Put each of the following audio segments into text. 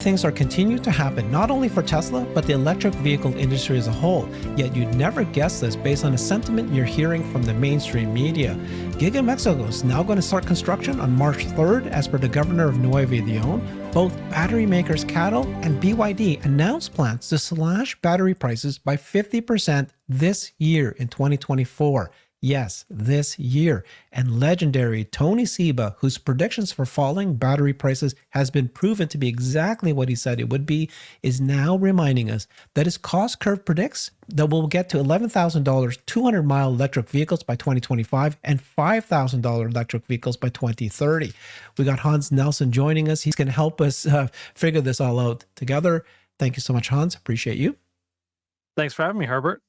Things are continuing to happen not only for Tesla, but the electric vehicle industry as a whole. Yet you'd never guess this based on the sentiment you're hearing from the mainstream media. Giga Mexico is now going to start construction on March 3rd, as per the governor of Nuevo Leon. Both battery makers Cattle and BYD announced plans to slash battery prices by 50% this year in 2024. Yes, this year. And legendary Tony Seba, whose predictions for falling battery prices has been proven to be exactly what he said it would be, is now reminding us that his cost curve predicts that we'll get to $11,000 200-mile electric vehicles by 2025 and $5,000 electric vehicles by 2030. We got Hans Nelson joining us. He's going to help us figure this all out together. Thank you so much, Hans. Appreciate you. Thanks for having me, Herbert.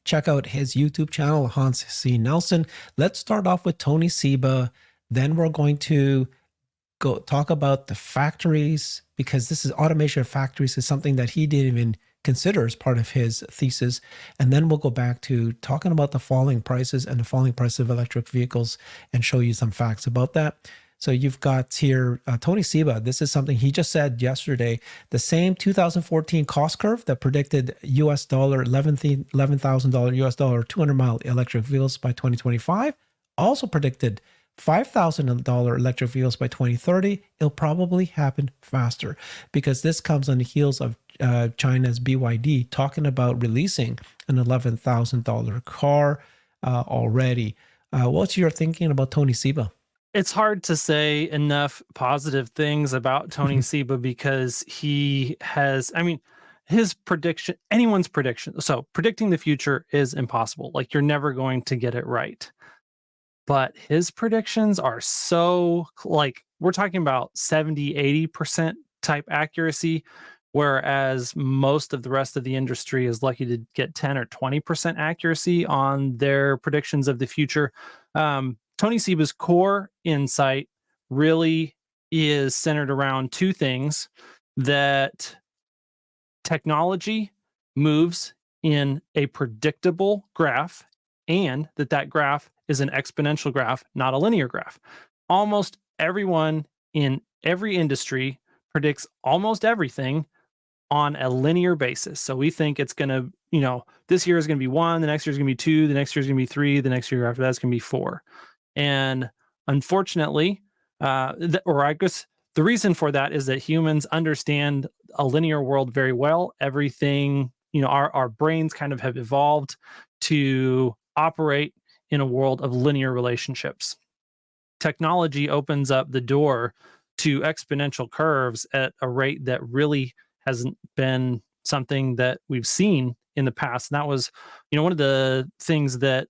Check out his YouTube channel, Hans C. Nelson. Let's start off with Tony Seba. Then we're going to go talk about the factories, because this is automation of factories is something that he didn't even consider as part of his thesis. And then we'll go back to talking about the falling prices and the falling price of electric vehicles and show you some facts about that. So you've got here Tony Seba. This is something he just said yesterday. The same 2014 cost curve that predicted US dollar $11,000 US dollar 200-mile electric vehicles by 2025 also predicted $5,000 electric vehicles by 2030. It'll probably happen faster because this comes on the heels of China's BYD talking about releasing an $11,000 car already. What's your thinking about Tony Seba? It's hard to say enough positive things about Tony Seba because he has, his prediction, anyone's prediction. So predicting the future is impossible. Like, you're never going to get it right. But his predictions are so, like, we're talking about 70, 80% type accuracy, whereas most of the rest of the industry is lucky to get 10 or 20% accuracy on their predictions of the future. Tony Seba's core insight really is centered around two things: that technology moves in a predictable graph, and that graph is an exponential graph, not a linear graph. Almost everyone in every industry predicts almost everything on a linear basis. So we think it's going to, this year is going to be 1, the next year is going to be 2, the next year is going to be 3, the next year after that is going to be 4. And unfortunately, or I guess the reason for that is that humans understand a linear world very well. Everything, our brains kind of have evolved to operate in a world of linear relationships. Technology opens up the door to exponential curves at a rate that really hasn't been something that we've seen in the past. And that was, one of the things that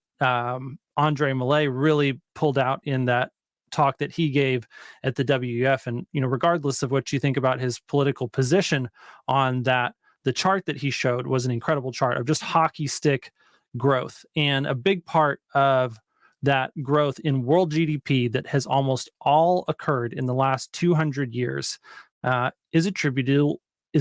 Andre Millet really pulled out in that talk that he gave at the WEF. And, regardless of what you think about his political position on that, the chart that he showed was an incredible chart of just hockey stick growth. And a big part of that growth in world GDP that has almost all occurred in the last 200 years is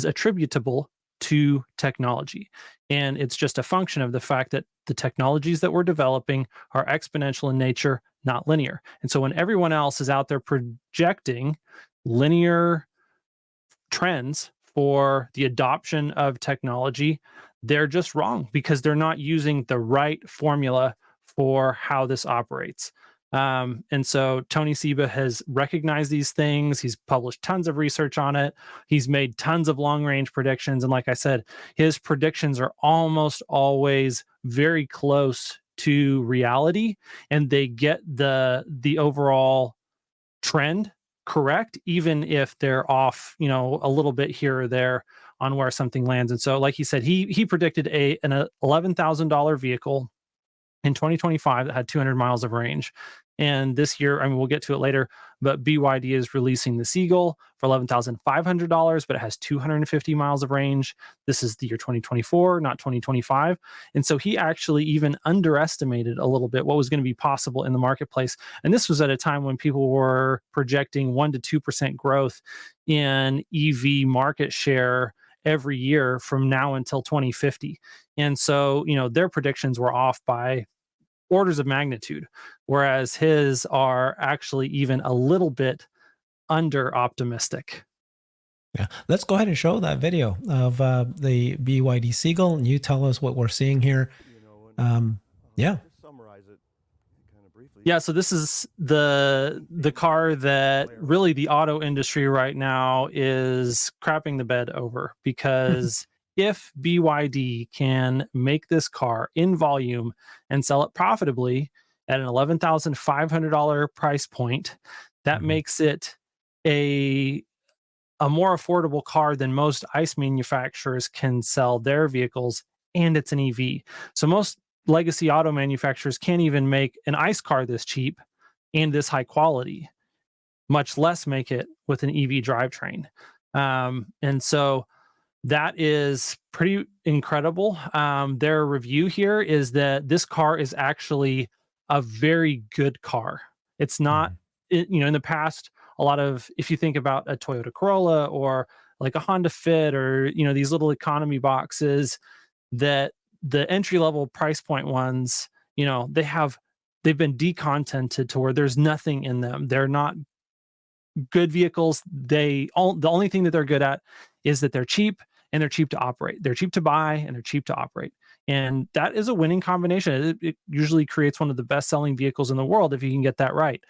attributable to technology. And it's just a function of the fact that the technologies that we're developing are exponential in nature, not linear. And so when everyone else is out there projecting linear trends for the adoption of technology, they're just wrong because they're not using the right formula for how this operates. And so Tony Seba has recognized these things. He's published tons of research on it. He's made tons of long-range predictions. And like I said, his predictions are almost always very close to reality, and they get the overall trend correct, even if they're off, a little bit here or there on where something lands. And so, like he said, he predicted an $11,000 vehicle in 2025 that had 200 miles of range. And this year, we'll get to it later, but BYD is releasing the Seagull for $11,500, but it has 250 miles of range. This is the year 2024, not 2025. And so he actually even underestimated a little bit what was going to be possible in the marketplace. And this was at a time when people were projecting 1 to 2% growth in EV market share every year from now until 2050. And so, their predictions were off by orders of magnitude, whereas his are actually even a little bit under optimistic. Yeah. Let's go ahead and show that video of the BYD Seagull, and you tell us what we're seeing here. Um, yeah. Yeah, so this is the car that really the auto industry right now is crapping the bed over, because if BYD can make this car in volume and sell it profitably at an $11,500 price point, that Mhm. makes it a a more affordable car than most ICE manufacturers can sell their vehicles, and it's an EV. So most legacy auto manufacturers can't even make an ICE car this cheap and this high quality, much less make it with an EV drivetrain. And so that is pretty incredible. Their review here is that this car is actually a very good car. It's not, Mhm. in the past, a lot of, if you think about a Toyota Corolla or like a Honda Fit, or, these little economy boxes, that the entry level price point ones, they've been decontented to where there's nothing in them. They're not good vehicles. The only thing that they're good at is that they're cheap, and they're cheap to operate. They're cheap to buy, and they're cheap to operate. And that is a winning combination. It usually creates one of the best selling vehicles in the world if you can get that right.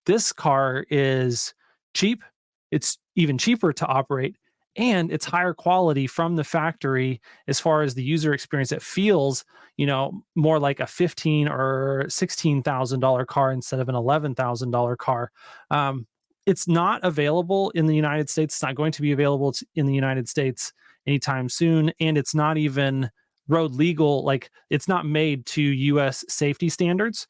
This car is cheap. It's even cheaper to operate, and it's higher quality from the factory as far as the user experience. It feels, more like a $15,000 or $16,000 car instead of an $11,000 car. um, it's not available in the United States. It's not going to be available in the United States anytime soon, and it's not even road legal. Like, it's not made to U.S. safety standards,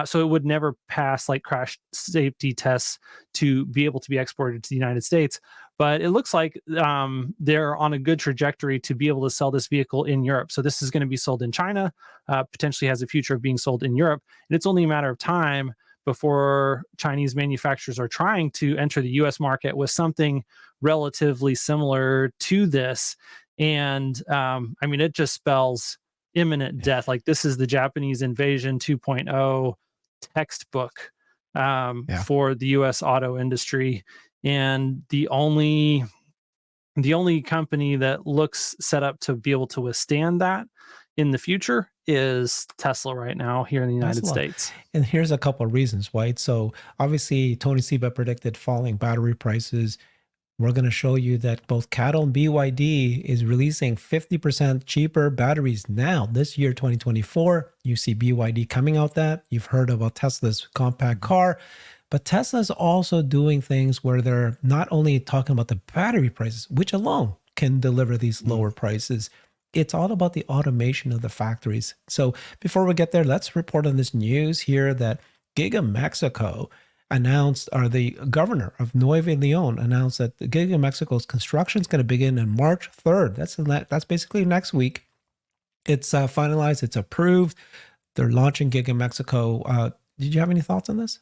so it would never pass like crash safety tests to be able to be exported to the United States. But it looks like they're on a good trajectory to be able to sell this vehicle in Europe. So this is going to be sold in China, potentially has a future of being sold in Europe, and it's only a matter of time before Chinese manufacturers are trying to enter the US market with something relatively similar to this. And I mean, it just spells imminent death. Like, this is the Japanese invasion 2.0 textbook Yeah. for the US auto industry. And the only company that looks set up to be able to withstand that in the future is Tesla right now here in the United Tesla. States. And here's a couple of reasons, right? So obviously, Tony Seba predicted falling battery prices. We're going to show you that both Cattle and BYD is releasing 50% cheaper batteries now this year, 2024. You see BYD coming out that. You've heard about Tesla's compact car, but Tesla's also doing things where they're not only talking about the battery prices, which alone can deliver these lower prices. It's all about the automation of the factories. So before we get there, let's report on this news here that Giga Mexico announced, or the governor of Nuevo Leon announced, that the Giga Mexico's construction is going to begin on March 3rd. That's basically next week. It's finalized. It's approved. They're launching Giga Mexico. Did you have any thoughts on this?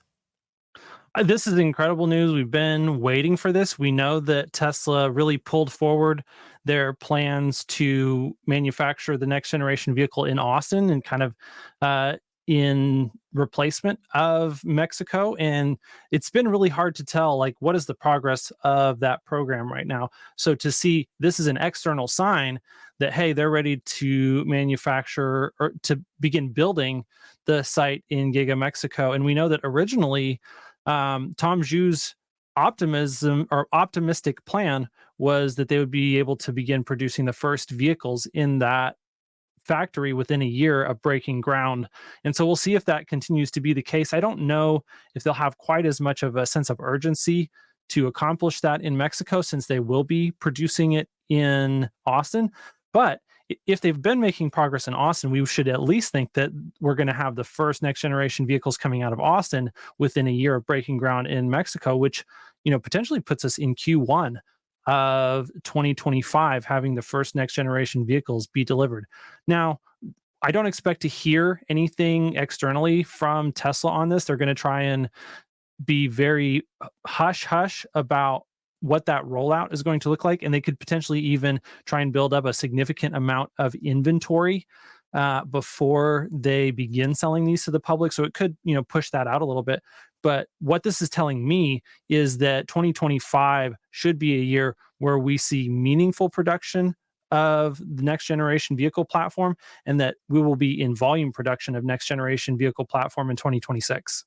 This is incredible news. We've been waiting for this. We know that Tesla really pulled forward their plans to manufacture the next generation vehicle in Austin, and kind of in replacement of Mexico. And it's been really hard to tell, like, what is the progress of that program right now. So to see this is an external sign that, hey, they're ready to manufacture or to begin building the site in Giga Mexico. And we know that originally Tom Zhu's optimistic plan was that they would be able to begin producing the first vehicles in that factory within a year of breaking ground. And so we'll see if that continues to be the case. I don't know if they'll have quite as much of a sense of urgency to accomplish that in Mexico, since they will be producing it in Austin. But if they've been making progress in Austin, we should at least think that we're going to have the first next generation vehicles coming out of Austin within a year of breaking ground in Mexico, which, potentially puts us in Q1 of 2025, having the first next generation vehicles be delivered. Now, I don't expect to hear anything externally from Tesla on this. They're going to try and be very hush hush about what that rollout is going to look like. And they could potentially even try and build up a significant amount of inventory before they begin selling these to the public. So it could, push that out a little bit. But what this is telling me is that 2025 should be a year where we see meaningful production of the next generation vehicle platform, and that we will be in volume production of next generation vehicle platform in 2026.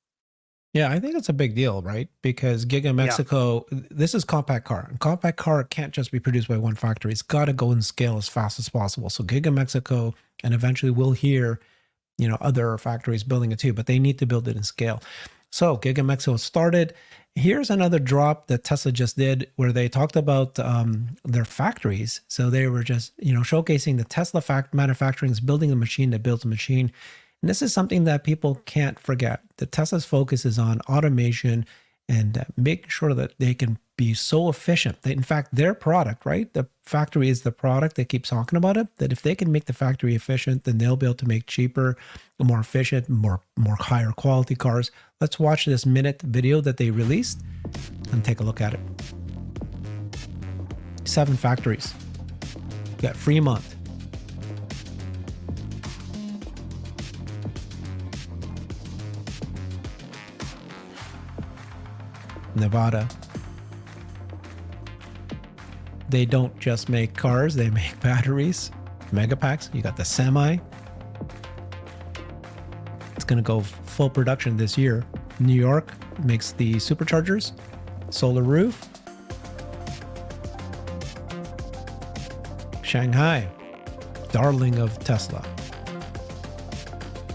Yeah, I think that's a big deal, right? Because Giga Yeah. Mexico, this is compact car. And compact car can't just be produced by one factory. It's got to go and scale as fast as possible. So Giga Mexico, and eventually we'll hear, other factories building it too, but they need to build it in scale. So Giga Mexico started. Here's another drop that Tesla just did where they talked about their factories. So they were just, showcasing the Tesla manufacturing is building a machine that builds a machine. And this is something that people can't forget. The Tesla's focus is on automation and making sure that they can be so efficient. That in fact, their product, right? The factory is the product. They keep talking about it. That if they can make the factory efficient, then they'll be able to make cheaper, more efficient, more higher quality cars. Let's watch this minute video that they released and take a look at it. 7 factories. You got Fremont, Nevada. They don't just make cars, they make batteries, megapacks. You got the Semi. It's going to go full production this year. New York makes the superchargers, solar roof. Shanghai, darling of Tesla,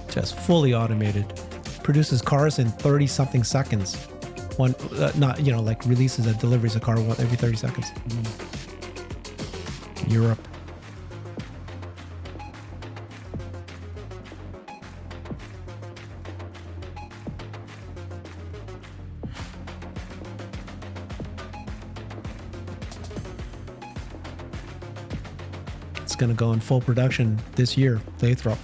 just fully automated, produces cars in 30 something seconds. One, not, like releases and delivers a car every 30 seconds. Europe. It's going to go in full production this year, Lathrop.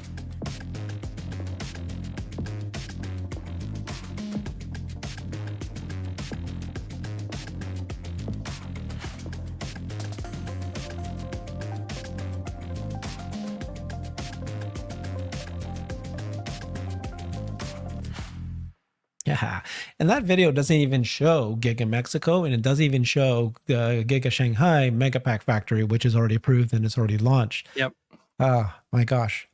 Yeah, and that video doesn't even show Giga Mexico, and it doesn't even show the Giga Shanghai Megapack factory, which is already approved and it's already launched. Yep. My gosh.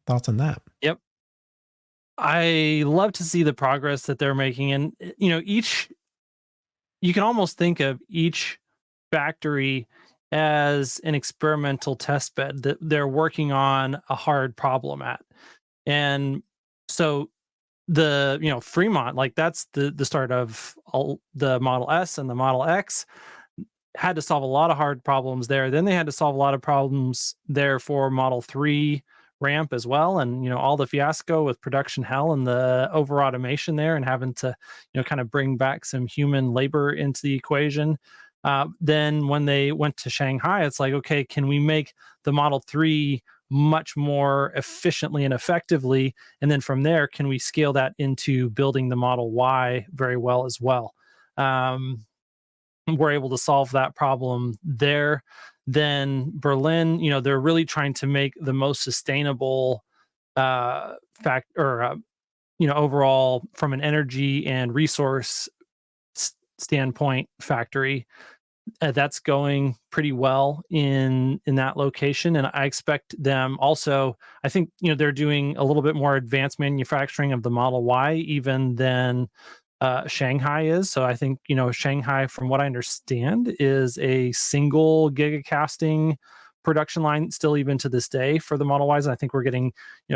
Thoughts on that? Yep. I love to see the progress that they're making. And, you can almost think of each factory as an experimental test bed that they're working on a hard problem at. And so the Fremont, like that's the start of all the Model S and the Model X, had to solve a lot of hard problems there. Then they had to solve a lot of problems there for Model 3 ramp as well. And, all the fiasco with production hell and the over automation there and having to, kind of bring back some human labor into the equation. Then when they went to Shanghai, it's like, okay, can we make the Model 3 much more efficiently and effectively? And then from there, can we scale that into building the Model Y very well as well? We're able to solve that problem there. Then Berlin, they're really trying to make the most sustainable overall from an energy and resource standpoint factory. That's going pretty well in that location, and I expect them also. I think they're doing a little bit more advanced manufacturing of the Model Y even than Shanghai is. So I think Shanghai, from what I understand, is a single gigacasting production line still even to this day for the Model Ys. And I think we're getting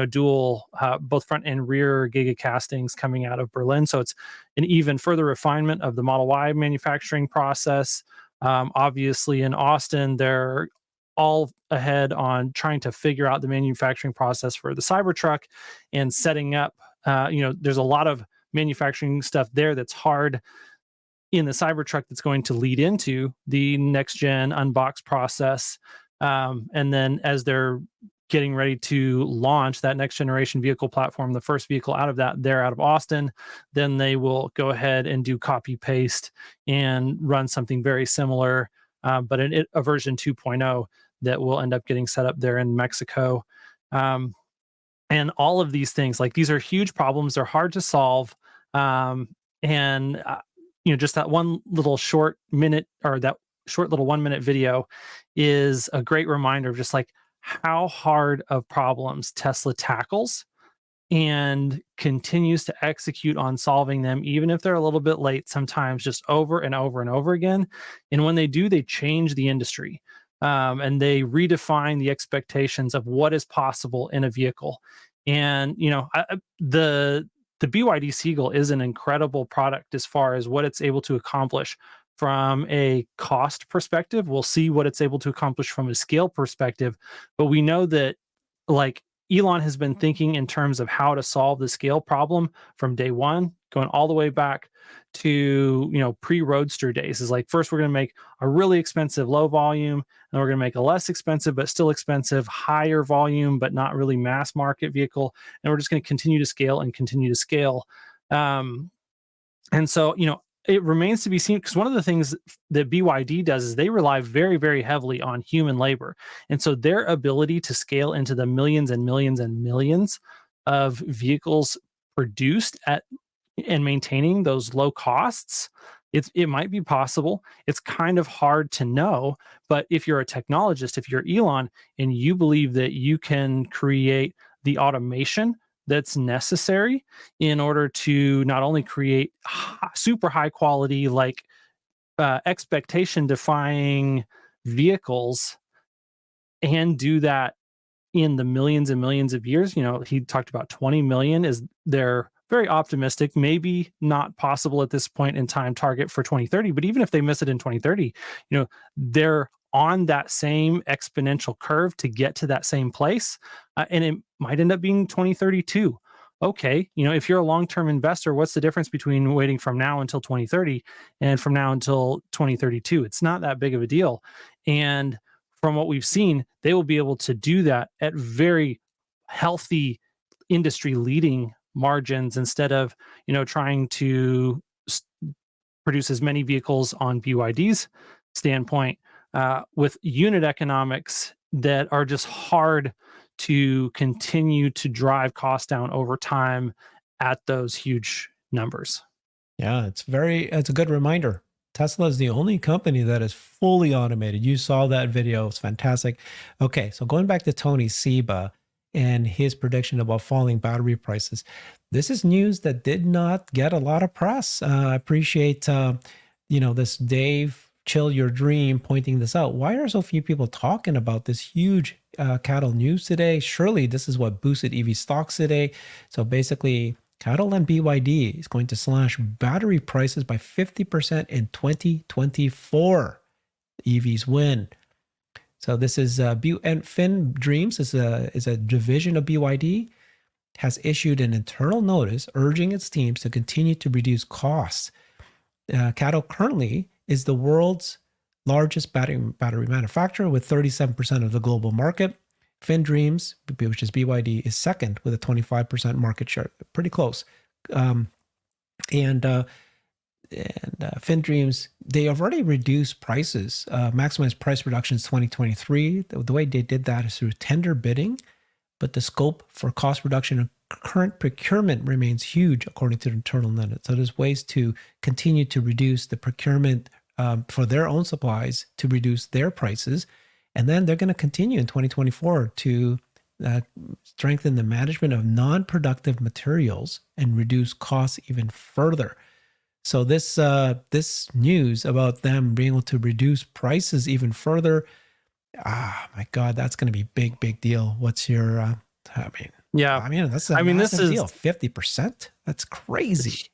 dual both front and rear gigacastings coming out of Berlin. So it's an even further refinement of the Model Y manufacturing process. Obviously in Austin, they're all ahead on trying to figure out the manufacturing process for the Cybertruck and setting up, there's a lot of manufacturing stuff there that's hard in the Cybertruck that's going to lead into the next gen unbox process. And then as they're getting ready to launch that next generation vehicle platform, the first vehicle out of that, they're out of Austin, then they will go ahead and do copy paste and run something very similar, but a version 2.0 that will end up getting set up there in Mexico. And all of these things, like these are huge problems. They're hard to solve. Um, and just that one little short minute, or that short little 1 minute video is a great reminder of just like how hard of problems Tesla tackles and continues to execute on solving them, even if they're a little bit late, sometimes just over and over and over again. And when they do, they change the industry, and they redefine the expectations of what is possible in a vehicle. And, the BYD Seagull is an incredible product as far as what it's able to accomplish from a cost perspective. We'll see what it's able to accomplish from a scale perspective, but we know that, like, Elon has been thinking in terms of how to solve the scale problem from day one, going all the way back to, pre-roadster days. Is like, first we're going to make a really expensive low volume, and we're going to make a less expensive but still expensive higher volume but not really mass market vehicle, and we're just going to continue to scale and continue to scale. Um, and so, it remains to be seen, because one of the things that BYD does is they rely very, very heavily on human labor. And so their ability to scale into the millions and millions and millions of vehicles produced at and maintaining those low costs, it might be possible. It's kind of hard to know, but if you're a technologist, if you're Elon, and you believe that you can create the automation that's necessary in order to not only create super high quality, like, expectation defying vehicles, and do that in the millions and millions of years. He talked about 20 million is their very optimistic, maybe not possible at this point in time, target for 2030. But even if they miss it in 2030, they're on that same exponential curve to get to that same place. And it might end up being 2032. Okay, if you're a long-term investor, what's the difference between waiting from now until 2030 and from now until 2032? It's not that big of a deal. And from what we've seen, they will be able to do that at very healthy, industry leading margins, instead of, trying to produce as many vehicles on BYD's standpoint, with unit economics that are just hard to continue to drive costs down over time at those huge numbers. Yeah, it's a good reminder. Tesla is the only company that is fully automated. You saw that video. It's fantastic. Okay, so going back to Tony Seba and his prediction about falling battery prices. This is news that did not get a lot of press. I appreciate this Dave Chill Your Dream pointing this out. Why are so few people talking about this huge cattle news today? Surely this is what boosted EV stocks today. So basically, cattle and BYD is going to slash battery prices by 50% in 2024. EVs win. So this is and Finn Dreams is a division of BYD, has issued an internal notice urging its teams to continue to reduce costs. Cattle currently is the world's largest battery manufacturer with 37% of the global market. Finn Dreams, which is BYD, is second with a 25% market share, pretty close. And Finn Dreams, they have already reduced prices, maximized price reductions 2023. The way they did that is through tender bidding, but the scope for cost reduction and current procurement remains huge, according to the internal notice. So there's ways to continue to reduce the procurement for their own supplies to reduce their prices. And then they're going to continue in 2024 to strengthen the management of non-productive materials and reduce costs even further. So this news about them being able to reduce prices even further, my God, that's going to be big deal. What's your? That's a massive deal. 50%. That's crazy.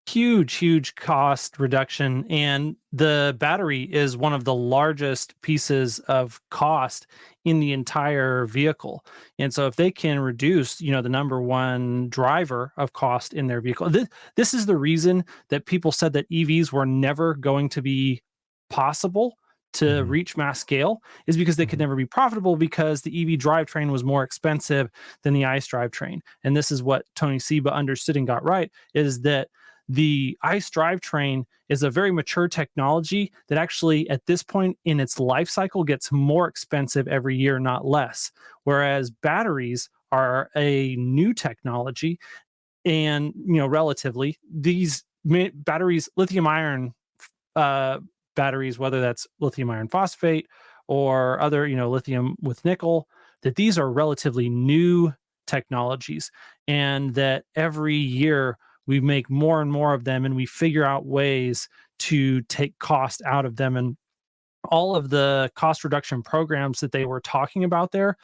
Huge cost reduction, and the battery is one of the largest pieces of cost in the entire vehicle. And so if they can reduce, the number one driver of cost in their vehicle, this is the reason that people said that EVs were never going to be possible to reach mass scale, is because they could never be profitable, because the EV drivetrain was more expensive than the ICE drivetrain. And this is what Tony Seba understood and got right, is that the ICE drivetrain is a very mature technology that actually, at this point in its life cycle, gets more expensive every year, not less. Whereas batteries are a new technology And relatively, these batteries, lithium ion batteries, whether that's lithium iron phosphate or other, lithium with nickel, that these are relatively new technologies, and that every year we make more and more of them, and we figure out ways to take cost out of them. And all of the cost reduction programs that they were talking about there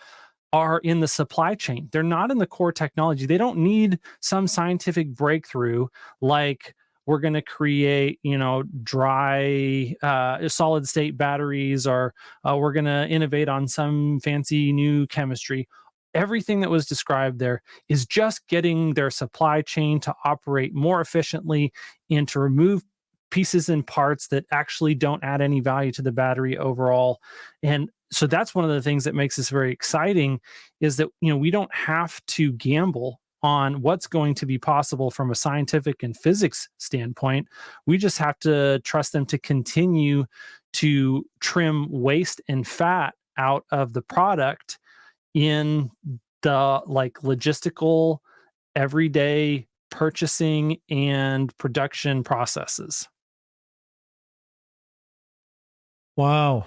are in the supply chain. They're not in the core technology. They don't need some scientific breakthrough like we're going to create, dry solid state batteries, or we're going to innovate on some fancy new chemistry. Everything that was described there is just getting their supply chain to operate more efficiently and to remove pieces and parts that actually don't add any value to the battery overall. And so that's one of the things that makes this very exciting, is that we don't have to gamble on what's going to be possible from a scientific and physics standpoint. We just have to trust them to continue to trim waste and fat out of the product in the logistical, everyday purchasing and production processes. Wow.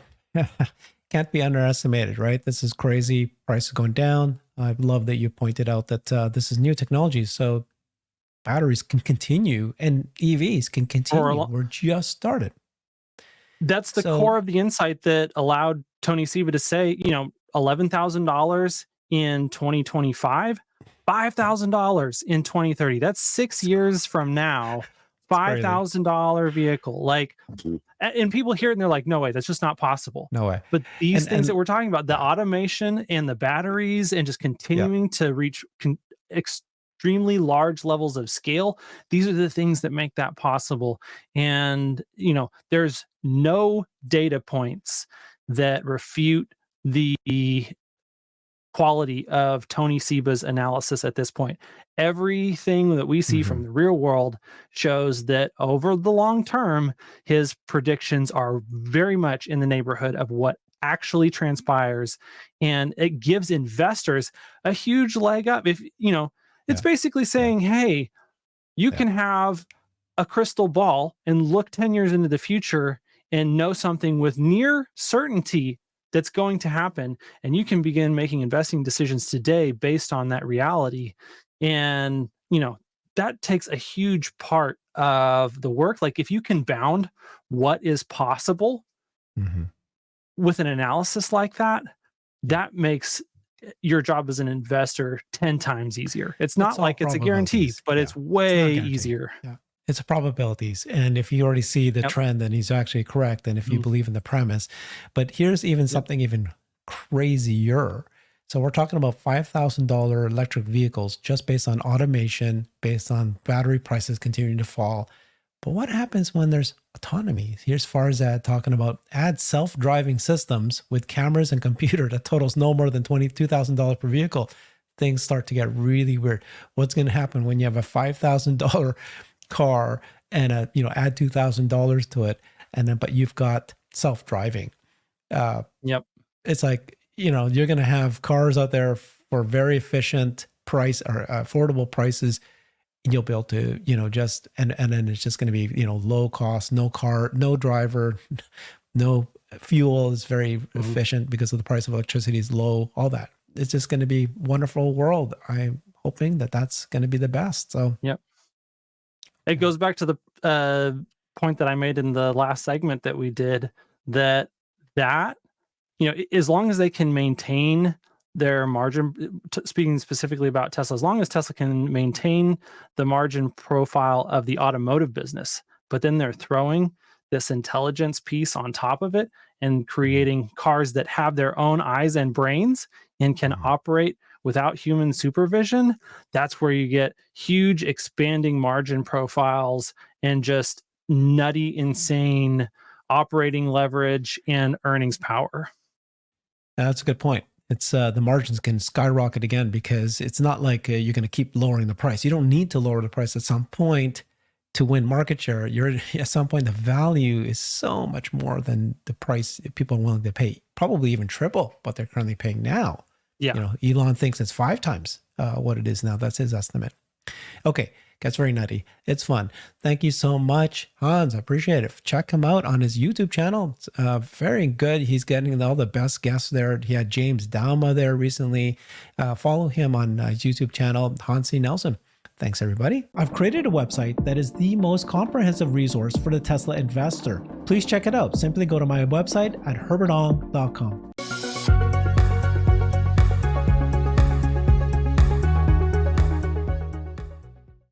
Can't be underestimated, right? This is crazy. Price is going down. I love that you pointed out that this is new technology. So batteries can continue and EVs can continue. We're just started. That's the core of the insight that allowed Tony Seba to say, $11,000 in 2025, $5,000 in 2030. That's 6 years from now. $5,000 vehicle. And people hear it and they're like, no way, that's just not possible. No way. But these things that we're talking about, the automation and the batteries and just continuing to reach extremely large levels of scale, these are the things that make that possible. And, there's no data points that refute the quality of Tony Seba's analysis at this point. Everything that we see from the real world shows that over the long term, his predictions are very much in the neighborhood of what actually transpires. And it gives investors a huge leg up. If, it's basically saying, hey, you can have a crystal ball and look 10 years into the future and know something with near certainty that's going to happen, and you can begin making investing decisions today based on that reality. And that takes a huge part of the work. Like, if you can bound what is possible with an analysis like that, that makes your job as an investor 10 times easier. It's not like it's a guarantee, but it's way easier. It's probabilities. And if you already see the trend, then he's actually correct. And if you believe in the premise, but here's even something even crazier. So we're talking about $5,000 electric vehicles just based on automation, based on battery prices continuing to fall. But what happens when there's autonomy? Here's Farzad talking about add self-driving systems with cameras and computer that totals no more than $22,000 per vehicle. Things start to get really weird. What's going to happen when you have a $5,000 car and add $2,000 to it, and then but you've got self-driving? It's like, you're going to have cars out there for very efficient price or affordable prices. You'll be able to, just, and then it's just going to be, low cost, no car, no driver, no fuel is very efficient because of the price of electricity is low, all that. It's just going to be wonderful world. I'm hoping that that's going to be the best. So, it goes back to the point that I made in the last segment that we did, that as long as they can maintain their margin, speaking specifically about Tesla, as long as Tesla can maintain the margin profile of the automotive business, but then they're throwing this intelligence piece on top of it and creating cars that have their own eyes and brains and can operate without human supervision, that's where you get huge expanding margin profiles and just nutty, insane operating leverage and earnings power. That's a good point. It's the margins can skyrocket again because it's not like you're going to keep lowering the price. You don't need to lower the price at some point to win market share. At some point, the value is so much more than the price people are willing to pay, probably even triple what they're currently paying now. Elon thinks it's 5 times what it is now. That's his estimate. Okay, gets very nutty. It's fun. Thank you so much, Hans. I appreciate it. Check him out on his YouTube channel. It's very good. He's getting all the best guests there. He had James Dalma there recently. Follow him on his YouTube channel, Hans C. Nelson. Thanks, everybody. I've created a website that is the most comprehensive resource for the Tesla investor. Please check it out. Simply go to my website at herbertong.com.